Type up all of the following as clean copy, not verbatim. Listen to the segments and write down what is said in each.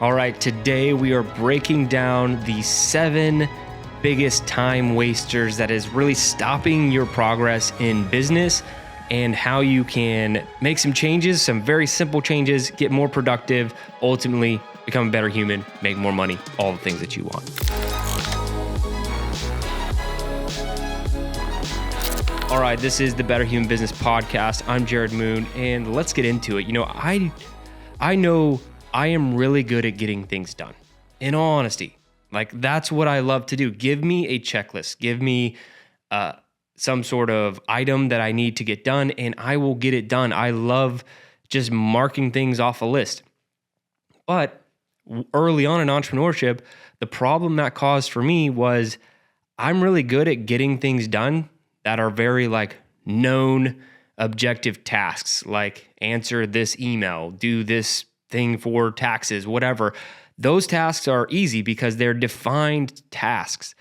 All right, today we are breaking down the 7 biggest time wasters that is really stopping your progress in business and how you can make some changes, some very simple changes, get more productive, ultimately become a better human, make more money, all the things that you want. All right, this is the Better Human Business Podcast. I'm Jared Moon, and let's get into it. I know I am really good at getting things done. In all honesty, that's what I love to do. Give me a checklist. Give me some sort of item that I need to get done, and I will get it done. I love just marking things off a list. But early on in entrepreneurship, the problem that caused for me was I'm really good at getting things done that are very known objective tasks, like answer this email, do this thing for taxes, whatever. Those tasks are easy because they're defined tasks.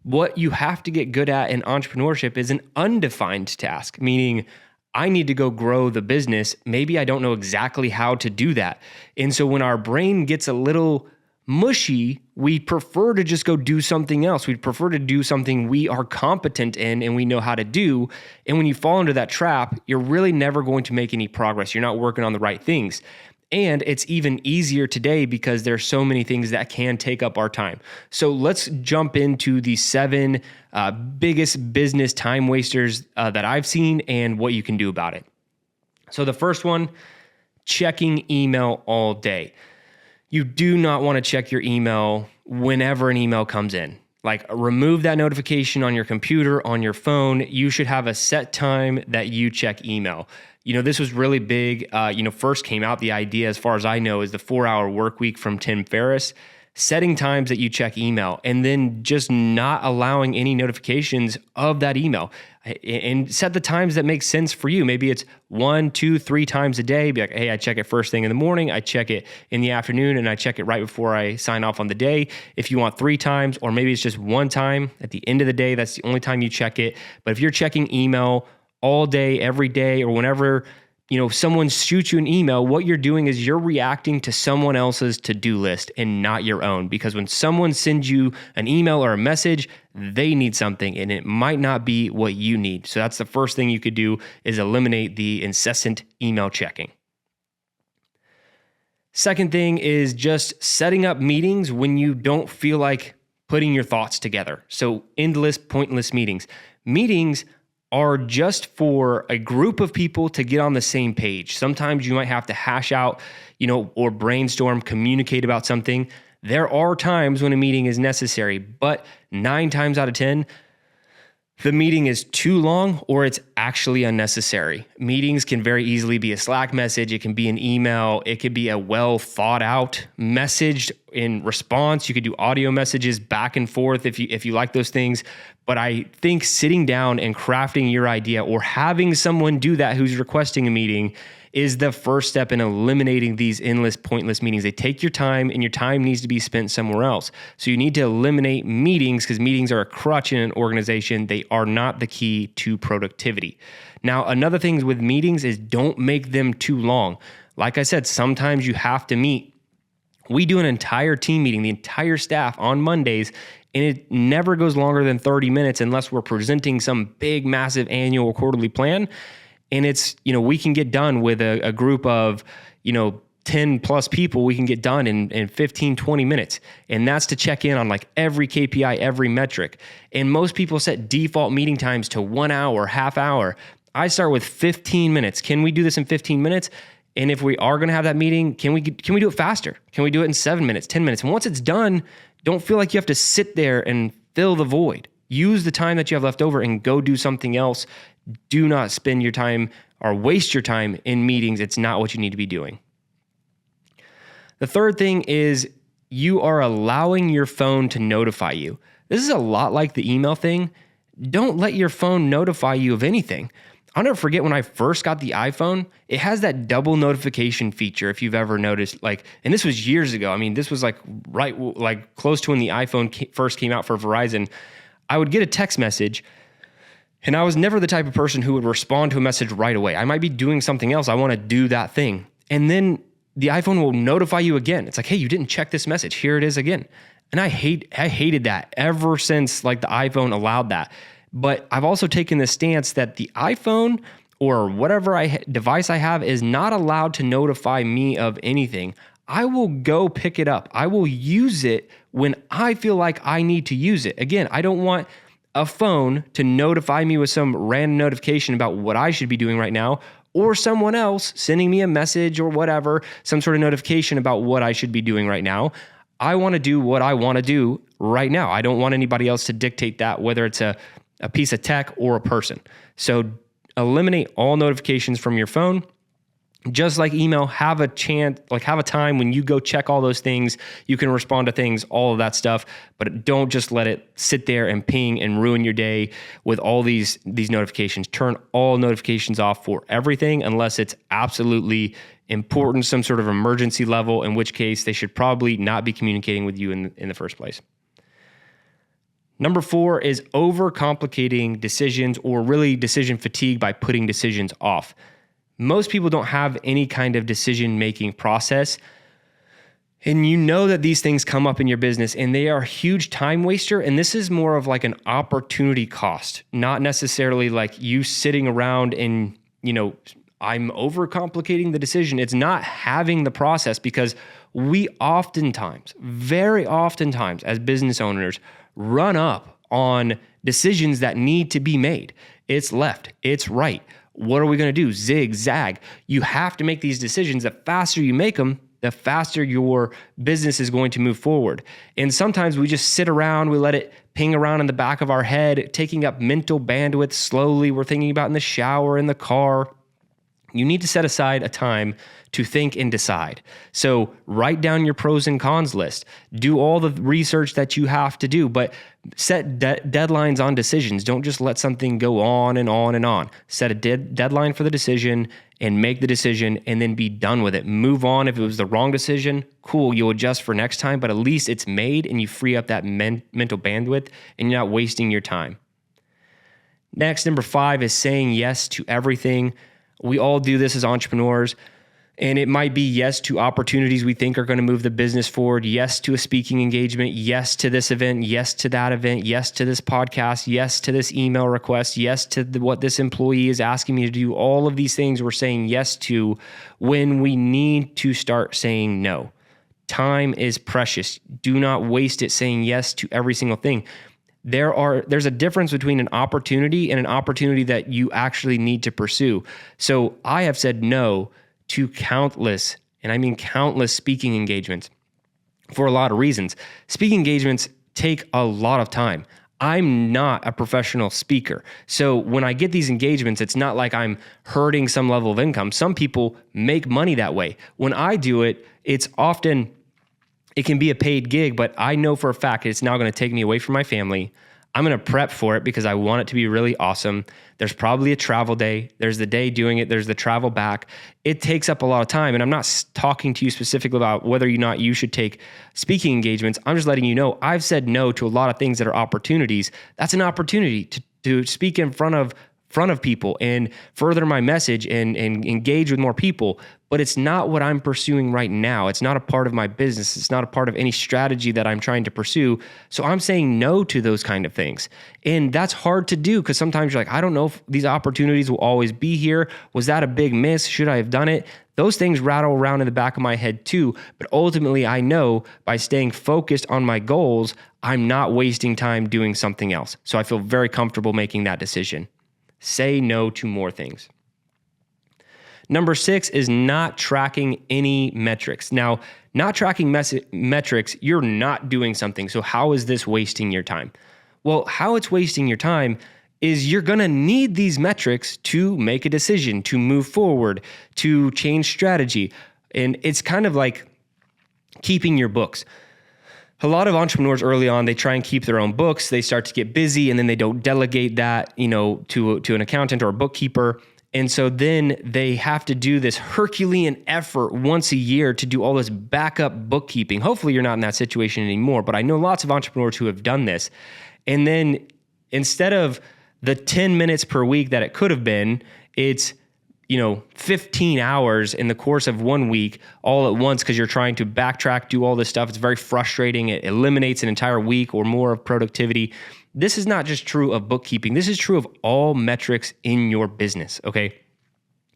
What you have to get good at in entrepreneurship is an undefined task, meaning I need to go grow the business. Maybe I don't know exactly how to do that. And so when our brain gets a little mushy, we prefer to just go do something else. We'd prefer to do something we are competent in and we know how to do. And when you fall into that trap, you're really never going to make any progress. You're not working on the right things. And it's even easier today because there's so many things that can take up our time. So let's jump into the 7 biggest business time wasters that I've seen and what you can do about it. So the first one, checking email all day. You do not want to check your email whenever an email comes in. Remove that notification on your computer, on your phone. You should have a set time that you check email. This was really big. First came out, the idea, as far as I know, is the 4-hour work week from Tim Ferriss. Setting times that you check email and then just not allowing any notifications of that email, and set the times that make sense for you. Maybe it's 1, 2, 3 times a day. Be like, hey, I check it first thing in the morning, I check it in the afternoon, and I check it right before I sign off on the day. If you want 3 times, or maybe it's just 1 time at the end of the day, that's the only time you check it. But if you're checking email all day, every day, or whenever someone shoots you an email, what you're doing is you're reacting to someone else's to-do list and not your own. Because when someone sends you an email or a message, they need something and it might not be what you need. So that's the first thing you could do, is eliminate the incessant email checking. Second thing is just setting up meetings when you don't feel like putting your thoughts together. So endless, pointless meetings. Meetings are just for a group of people to get on the same page. Sometimes you might have to hash out, or brainstorm, communicate about something. There are times when a meeting is necessary, but 9 times out of 10, the meeting is too long or it's actually unnecessary. Meetings can very easily be a Slack message. It can be an email. It could be a well thought out message in response. You could do audio messages back and forth if you like those things. But I think sitting down and crafting your idea, or having someone do that who's requesting a meeting, is the first step in eliminating these endless, pointless meetings. They take your time, and your time needs to be spent somewhere else. So you need to eliminate meetings, because meetings are a crutch in an organization. They are not the key to productivity. Now, another thing with meetings is don't make them too long. Like I said, sometimes you have to meet. We do an entire team meeting, the entire staff, on Mondays, and it never goes longer than 30 minutes unless we're presenting some big, massive annual or quarterly plan. And it's, we can get done with a group of, 10 plus people. We can get done in 15, 20 minutes. And that's to check in on every KPI, every metric. And most people set default meeting times to 1 hour, half hour. I start with 15 minutes. Can we do this in 15 minutes? And if we are going to have that meeting, can we do it faster? Can we do it in 7 minutes, 10 minutes? And once it's done, don't feel like you have to sit there and fill the void. Use the time that you have left over and go do something else. Do not spend your time or waste your time in meetings. It's not what you need to be doing. The third thing is you are allowing your phone to notify you. This is a lot like the email thing. Don't let your phone notify you of anything. I'll never forget when I first got the iPhone, it has that double notification feature, if you've ever noticed, and this was years ago. I mean, this was close to when the iPhone first came out for Verizon. I would get a text message, and I was never the type of person who would respond to a message right away. I might be doing something else. I want to do that thing. And then the iPhone will notify you again. It's like, hey, you didn't check this message. Here it is again. And I hated that ever since like the iPhone allowed that. But I've also taken the stance that the iPhone or whatever device I have is not allowed to notify me of anything. I will go pick it up. I will use it when I feel like I need to use it. Again, I don't want a phone to notify me with some random notification about what I should be doing right now, or someone else sending me a message or whatever, some sort of notification about what I should be doing right now. I want to do what I want to do right now. I don't want anybody else to dictate that, whether it's a piece of tech or a person. So eliminate all notifications from your phone. Just like email, have a time when you go check all those things, you can respond to things, all of that stuff, but don't just let it sit there and ping and ruin your day with all these notifications. Turn all notifications off for everything unless it's absolutely important, some sort of emergency level, in which case they should probably not be communicating with you in the first place. Number 4 is overcomplicating decisions, or really decision fatigue by putting decisions off. Most people don't have any kind of decision-making process. And you know that these things come up in your business and they are a huge time waster. And this is more of like an opportunity cost, not necessarily like you sitting around and, I'm overcomplicating the decision. It's not having the process, because we oftentimes, very oftentimes as business owners, run up on decisions that need to be made. It's left, it's right. What are we going to do? Zig, zag. You have to make these decisions. The faster you make them, the faster your business is going to move forward. And sometimes we just sit around, we let it ping around in the back of our head, taking up mental bandwidth slowly. We're thinking about in the shower, in the car. You need to set aside a time to think and decide. So write down your pros and cons list. Do all the research that you have to do, but set deadlines on decisions. Don't just let something go on and on and on. Set a deadline for the decision and make the decision, and then be done with it. Move on. If it was the wrong decision, cool, you'll adjust for next time, but at least it's made and you free up that mental bandwidth and you're not wasting your time. Next, number 5 is saying yes to everything. We all do this as entrepreneurs, and it might be yes to opportunities we think are going to move the business forward, yes to a speaking engagement, yes to this event, yes to that event, yes to this podcast, yes to this email request, yes to what this employee is asking me to do. All of these things we're saying yes to when we need to start saying no. Time is precious. Do not waste it saying yes to every single thing. There's a difference between an opportunity and an opportunity that you actually need to pursue. So I have said no to countless, and I mean countless, speaking engagements for a lot of reasons. Speaking engagements take a lot of time. I'm not a professional speaker. So when I get these engagements, it's not like I'm hurting some level of income. Some people make money that way. When I do it, it can be a paid gig, but I know for a fact it's now going to take me away from my family. I'm going to prep for it because I want it to be really awesome. There's probably a travel day. There's the day doing it. There's the travel back. It takes up a lot of time. And I'm not talking to you specifically about whether or not you should take speaking engagements. I'm just letting you know I've said no to a lot of things that are opportunities. That's an opportunity to speak in front of people and further my message and engage with more people. But it's not what I'm pursuing right now. It's not a part of my business. It's not a part of any strategy that I'm trying to pursue. So I'm saying no to those kind of things. And that's hard to do because sometimes you're like, I don't know if these opportunities will always be here. Was that a big miss? Should I have done it? Those things rattle around in the back of my head too. But ultimately, I know by staying focused on my goals, I'm not wasting time doing something else. So I feel very comfortable making that decision. Say no to more things. Number 6 is not tracking any metrics. Now, not tracking metrics, you're not doing something. So how is this wasting your time? Well, how it's wasting your time is you're going to need these metrics to make a decision, to move forward, to change strategy. And it's kind of like keeping your books. A lot of entrepreneurs early on, they try and keep their own books. They start to get busy and then they don't delegate that, to an accountant or a bookkeeper. And so then they have to do this Herculean effort once a year to do all this backup bookkeeping. Hopefully you're not in that situation anymore, but I know lots of entrepreneurs who have done this. And then instead of the 10 minutes per week that it could have been, it's 15 hours in the course of 1 week all at once because you're trying to backtrack, do all this stuff. It's very frustrating. It eliminates an entire week or more of productivity. This is not just true of bookkeeping. This is true of all metrics in your business, okay?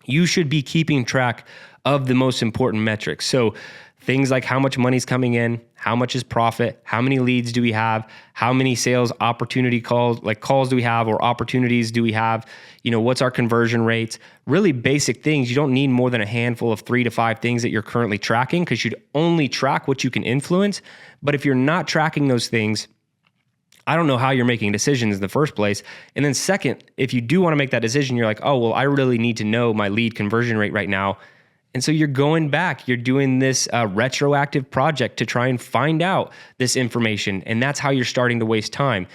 You should be keeping track of the most important metrics. So things like how much money's coming in, how much is profit, how many leads do we have, how many sales opportunity calls do we have or opportunities do we have, what's our conversion rates, really basic things. You don't need more than a handful of 3 to 5 things that you're currently tracking because you'd only track what you can influence. But if you're not tracking those things, I don't know how you're making decisions in the first place. And then second, if you do want to make that decision, you're like, oh, well, I really need to know my lead conversion rate right now. And so you're going back, you're doing this retroactive project to try and find out this information. And that's how you're starting to waste time.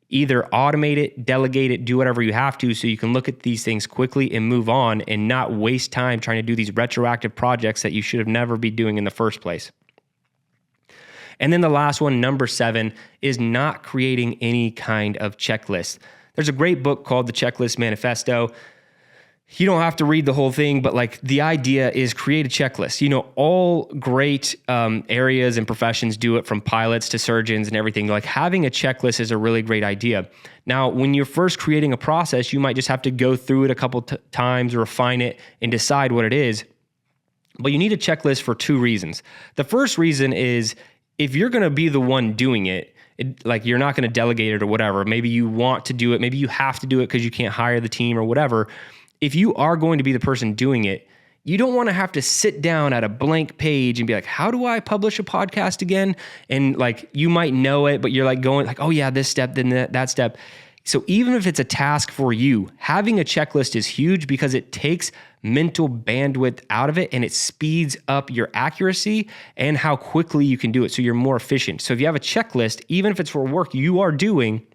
Either automate it, delegate it, do whatever you have to so you can look at these things quickly and move on and not waste time trying to do these retroactive projects that you should have never be doing in the first place. And then the last one, number 7, is not creating any kind of checklist. There's a great book called The Checklist Manifesto. You don't have to read the whole thing, but the idea is create a checklist. All great areas and professions do it, from pilots to surgeons and everything. Having a checklist is a really great idea. Now, when you're first creating a process, you might just have to go through it a couple times, refine it, and decide what it is. But you need a checklist for 2 reasons. The first reason is if you're going to be the one doing it, you're not going to delegate it or whatever. Maybe you want to do it. Maybe you have to do it because you can't hire the team or whatever. If you are going to be the person doing it, you don't want to have to sit down at a blank page and be like, how do I publish a podcast again? And you might know it, but you're going oh yeah, this step, then that step. So even if it's a task for you, having a checklist is huge because it takes mental bandwidth out of it and it speeds up your accuracy and how quickly you can do it. So you're more efficient. So if you have a checklist, even if it's for work you are doing,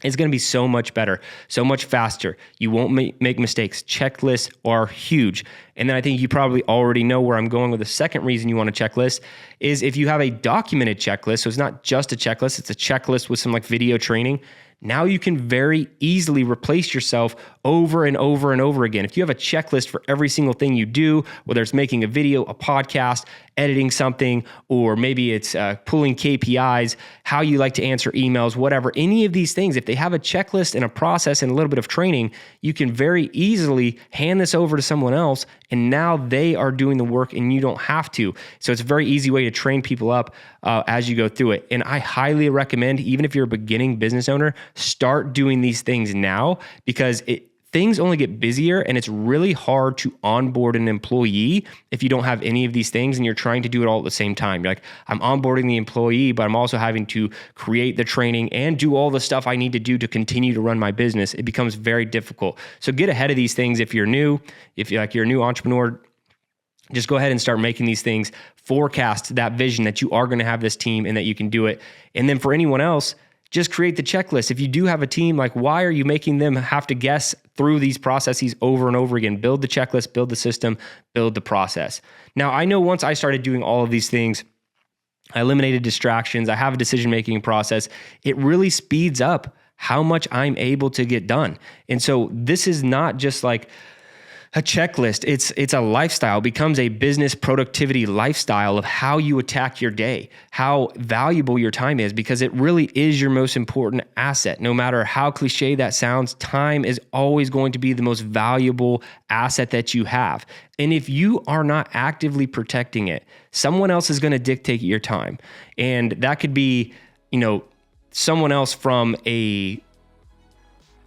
it's going to be so much better, so much faster. You won't make mistakes. Checklists are huge. And then I think you probably already know where I'm going with the second reason you want a checklist is if you have a documented checklist. So it's not just a checklist, it's a checklist with some video training. Now you can very easily replace yourself over and over and over again. If you have a checklist for every single thing you do, whether it's making a video, a podcast, editing something, or maybe it's pulling KPIs, how you like to answer emails, whatever, any of these things, if they have a checklist and a process and a little bit of training, you can very easily hand this over to someone else and now they are doing the work and you don't have to. So it's a very easy way to train people up as you go through it. And I highly recommend, even if you're a beginning business owner, start doing these things now because things only get busier and it's really hard to onboard an employee if you don't have any of these things and you're trying to do it all at the same time. You're like, I'm onboarding the employee, but I'm also having to create the training and do all the stuff I need to do to continue to run my business. It becomes very difficult. So get ahead of these things if you're new, if you're a new entrepreneur. Just go ahead and start making these things, forecast that vision that you are going to have this team and that you can do it. And then for anyone else, just create the checklist. If you do have a team, why are you making them have to guess through these processes over and over again? Build the checklist, build the system, build the process. Now, I know once I started doing all of these things, I eliminated distractions. I have a decision-making process. It really speeds up how much I'm able to get done. And so this is not just a checklist. It's a lifestyle. It becomes a business productivity lifestyle of how you attack your day, how valuable your time is, because it really is your most important asset. No matter how cliche that sounds, time is always going to be the most valuable asset that you have. And if you are not actively protecting it, someone else is going to dictate your time. And that could be, someone else from a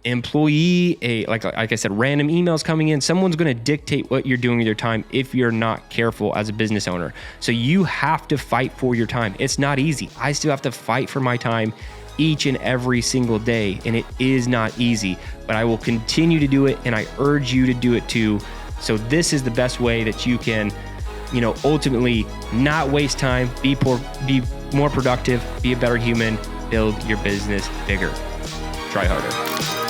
employee, like I said, random emails coming in. Someone's going to dictate what you're doing with your time if you're not careful as a business owner. So you have to fight for your time. It's not easy. I still have to fight for my time each and every single day, and it is not easy, but I will continue to do it, and I urge you to do it too. So this is the best way that you can, ultimately not waste time, be more productive, be a better human, build your business bigger. Try harder.